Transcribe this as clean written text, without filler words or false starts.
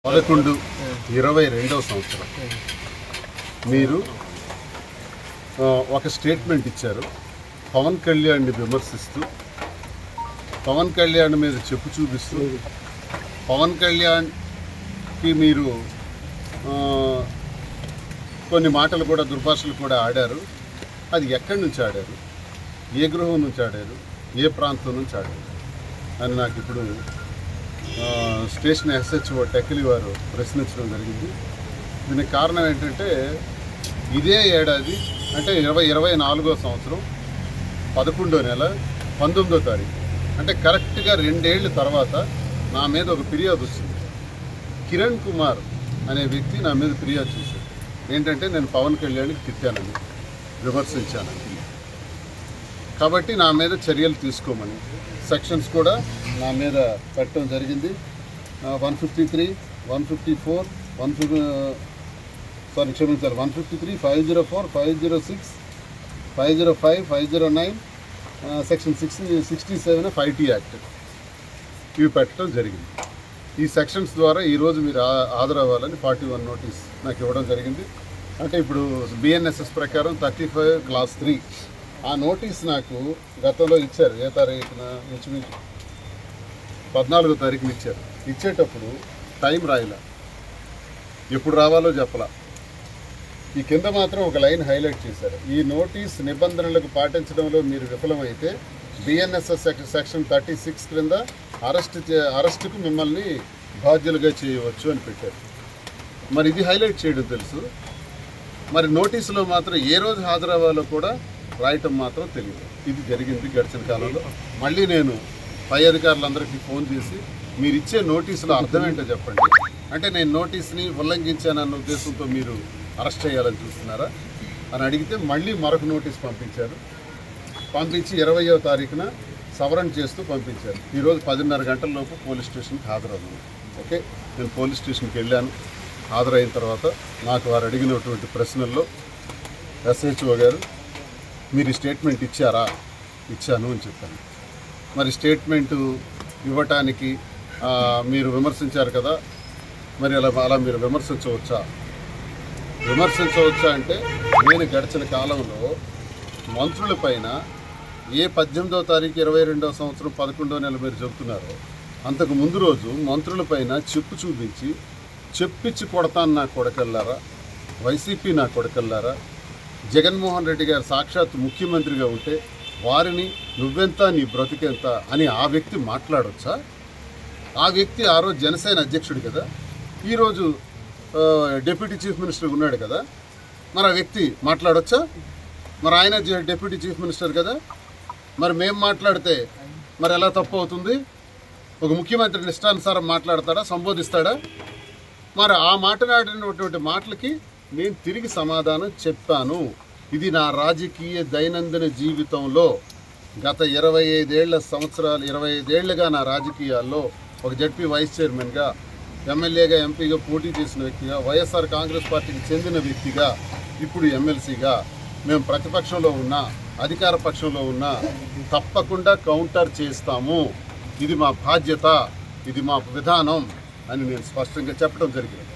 11/22 సంవత్సరం మీరు ఒక స్టేట్మెంట్ ఇచ్చారు. పవన్ కళ్యాణ్ని విమర్శిస్తూ, పవన్ కళ్యాణ్ మీద చెప్పు చూపిస్తూ, పవన్ కళ్యాణ్కి మీరు కొన్ని మాటలు కూడా దుర్భాషలు కూడా ఆడారు. అది ఎక్కడి నుంచి ఆడారు, ఏ గృహం నుంచి ఆడారు, ఏ ప్రాంతం నుంచి ఆడారు అని నాకు ఇప్పుడు స్టేషన్ ఎస్హెచ్ఓ టెక్కలి వారు ప్రశ్నించడం జరిగింది. దీనికి కారణం ఏంటంటే, ఇదే ఏడాది అంటే 2024 సంవత్సరం 11వ నెల 19వ తారీఖు అంటే కరెక్ట్గా 2 ఏళ్ళ తర్వాత నా మీద ఒక ఫిర్యాదు వచ్చింది. కిరణ్ కుమార్ అనే వ్యక్తి నా మీద ఫిర్యాదు చేశారు. ఏంటంటే నేను పవన్ కళ్యాణ్కి తిట్టానని, విమర్శించానని, కాబట్టి నా మీద చర్యలు తీసుకోమని సెక్షన్స్ కూడా నా మీద పెట్టడం జరిగింది. 153, 154, 153, 504, 506, 505, 509, సెక్షన్ 67 5T యాక్ట్ ఇవి పెట్టడం జరిగింది. ఈ సెక్షన్స్ ద్వారా ఈరోజు మీరు హాజరవ్వాలని 41 నోటీస్ నాకు ఇవ్వడం జరిగింది. అంటే ఇప్పుడు BNSS ప్రకారం 35 క్లాస్ 3 ఆ నోటీస్ నాకు గతంలో ఇచ్చారు. ఏ తారీఖున? ఇంచుమించు 14వ తారీఖున ఇచ్చారు. ఇచ్చేటప్పుడు టైం రాయలా, ఎప్పుడు రావాలో చెప్పలా. ఈ కింద మాత్రం ఒక లైన్ హైలైట్ చేశారు. ఈ నోటీస్ నిబంధనలకు పాటించడంలో మీరు విఫలమైతే BNSS సెక్షన్ 36 క్రింద అరెస్టుకు మిమ్మల్ని బాధ్యులుగా చేయవచ్చు అని పెట్టారు. మరి ఇది హైలైట్ చేయడం తెలుసు, మరి నోటీసులో మాత్రం ఏ రోజు హాజరవ్వాలో కూడా రాయటం మాత్రం తెలియదు. ఇది జరిగింది గడిచిన కాలంలో. మళ్ళీ నేను పై అధికారులందరికీ ఫోన్ చేసి మీరు ఇచ్చే నోటీసులో అర్థం ఏంటో చెప్పండి, అంటే నేను నోటీస్ని ఉల్లంఘించానన్న ఉద్దేశంతో మీరు అరెస్ట్ చేయాలని చూస్తున్నారా అని అడిగితే మళ్ళీ మరొక నోటీస్ పంపించారు. పంపించి 20వ తారీఖున సవరణ చేస్తూ పంపించారు. ఈరోజు 10:30 గంటల లోపు పోలీస్ స్టేషన్కి హాజరవుతున్నాను. ఓకే, నేను పోలీస్ స్టేషన్కి వెళ్ళాను. హాజరైన తర్వాత నాకు వారు అడిగినటువంటి ప్రశ్నల్లో SHO గారు మీరు స్టేట్మెంట్ ఇచ్చారా? ఇచ్చాను అని చెప్పాను. మరి స్టేట్మెంటు ఇవ్వటానికి మీరు విమర్శించారు కదా, మరి అలా మీరు విమర్శించవచ్చా అంటే నేను గడిచిన కాలంలో మంత్రుల పైన ఏ 18వ తారీఖు 22వ సంవత్సరం 11వ నెల మీరు చెబుతున్నారో అంతకు ముందు రోజు మంత్రుల పైన చెప్పు చూపించి చెప్పిచ్చి కొడతాను నా కొడకల్లారా, వైసీపీ నా కొడకల్లారా, జగన్మోహన్ రెడ్డి గారు సాక్షాత్ ముఖ్యమంత్రిగా ఉంటే వారిని నువ్వెంత నీ బ్రతికెంత అని ఆ వ్యక్తి మాట్లాడొచ్చా? ఆ వ్యక్తి ఆ రోజు జనసేన అధ్యక్షుడు కదా, ఈరోజు డిప్యూటీ చీఫ్ మినిస్టర్ ఉన్నాడు కదా, మరి ఆ వ్యక్తి మాట్లాడొచ్చా? మరి ఆయన డిప్యూటీ చీఫ్ మినిస్టర్ కదా, మరి మేము మాట్లాడితే మరి ఎలా తప్పు అవుతుంది? ఒక ముఖ్యమంత్రి ఇష్టానుసారం మాట్లాడతాడా, సంబోధిస్తాడా? మరి ఆ మాట్లాడినటువంటి మాటలకి నేను తిరిగి సమాధానం చెప్పాను. ఇది నా రాజకీయ దైనందిన జీవితంలో గత 25 ఏళ్లుగా నా రాజకీయాల్లో ఒక జడ్పీ వైస్ చైర్మన్గా, ఎమ్మెల్యేగా, ఎంపీగా పోటీ చేసిన వ్యక్తిగా, వైఎస్ఆర్ కాంగ్రెస్ పార్టీకి చెందిన వ్యక్తిగా, ఇప్పుడు ఎమ్మెల్సీగా మేము ప్రతిపక్షంలో ఉన్నా అధికార పక్షంలో ఉన్నా తప్పకుండా కౌంటర్ చేస్తాము. ఇది మా బాధ్యత, ఇది మా విధానం అని నేను స్పష్టంగా చెప్పడం జరిగింది.